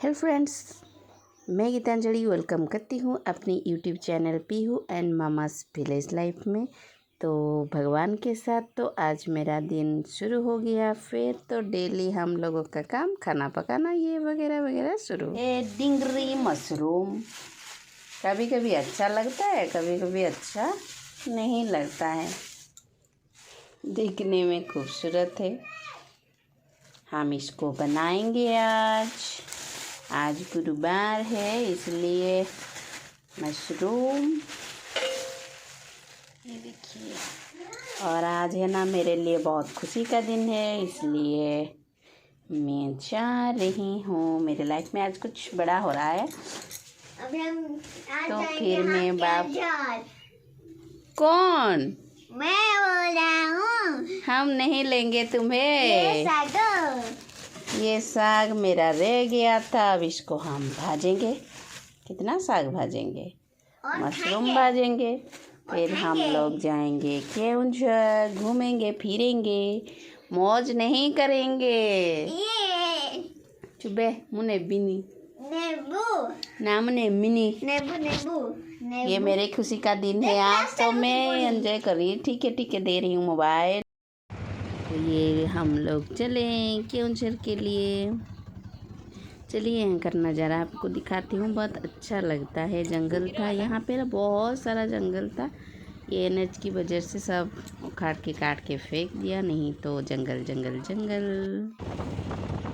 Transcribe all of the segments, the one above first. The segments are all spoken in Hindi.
हेलो फ्रेंड्स, मैं गीतांजलि वेलकम करती हूँ अपनी YouTube channel Pihu and mama's village life में। तो भगवान के साथ तो आज मेरा दिन शुरू हो गया। फिर तो डेली हम लोगों का काम खाना पकाना ये वगैरह वगैरह शुरू। ये डिंगरी मशरूम कभी कभी अच्छा लगता है, कभी कभी अच्छा नहीं लगता है। देखने में खूबसूरत है। हम इसको बनाएंगे आज गुरुवार है, इसलिए मशरूम ये देखिए। और आज है ना मेरे लिए बहुत खुशी का दिन है, इसलिए मैं जा रही हूँ। मेरे लाइफ में आज कुछ बड़ा हो रहा है। अभी हम तो फिर मैं बाप कौन मैं बोल रहा हूँ। हम नहीं लेंगे तुम्हें। ये साग मेरा रह गया था, अब इसको हम भाजेंगे। कितना साग भाजेंगे, मशरूम भाजेंगे। फिर हम लोग जाएंगे केवंझर, घूमेंगे फिरेंगे, मौज नहीं करेंगे। चुबे मुने बिनी नाम ने मिनी ये मेरे खुशी का दिन है आज, तो मैं एंजॉय कर रही। ठीक है दे रही हूँ मोबाइल। तो ये हम लोग चले केवंझर के लिए। चलिए यहाँ का नज़ारा आपको दिखाती हूँ। बहुत अच्छा लगता है। जंगल था यहाँ पे, बहुत सारा जंगल था। ये एनएच की वजह से सब उखाड़ के काट के फेंक दिया, नहीं तो जंगल जंगल जंगल।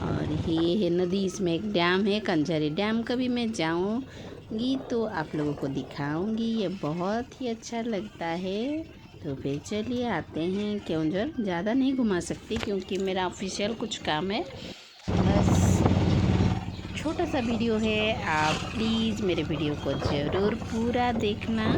और ये है नदी, इसमें एक डैम है कंजरी डैम। कभी मैं जाऊँगी तो आप लोगों को दिखाऊँगी। ये बहुत ही अच्छा लगता है। तो फिर चलिए आते हैं केवंझर। ज़्यादा नहीं घुमा सकती क्योंकि मेरा ऑफिशियल कुछ काम है। बस छोटा सा वीडियो है, आप प्लीज़ मेरे वीडियो को ज़रूर पूरा देखना।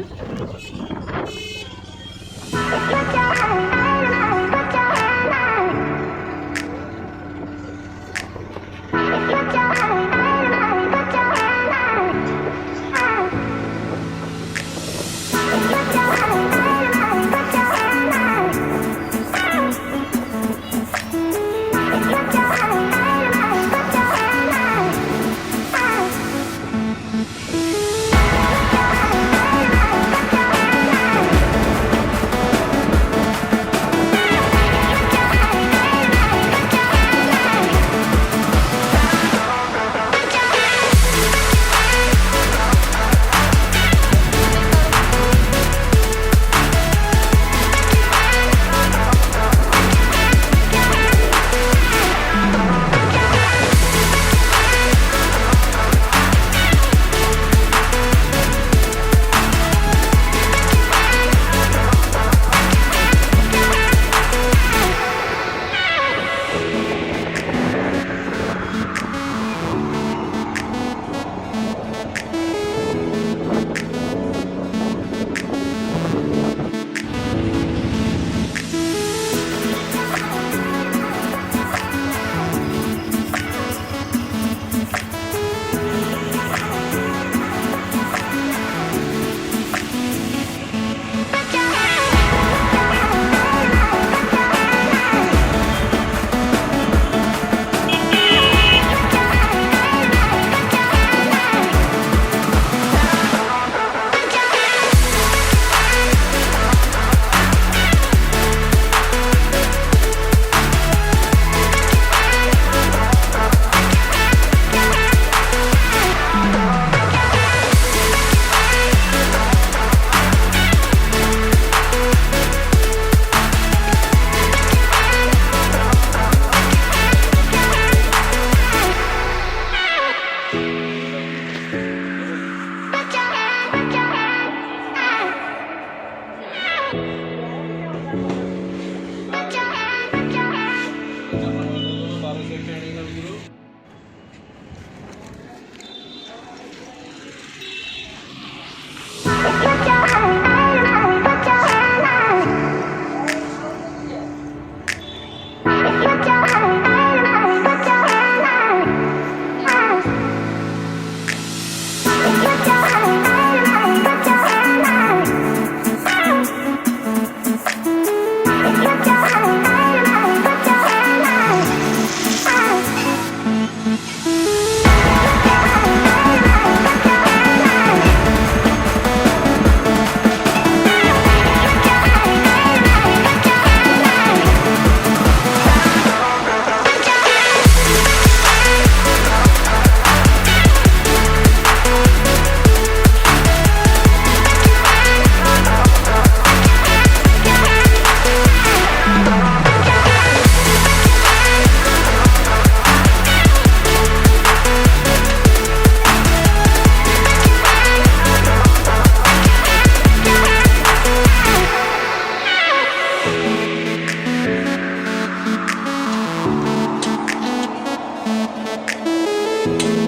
हूँ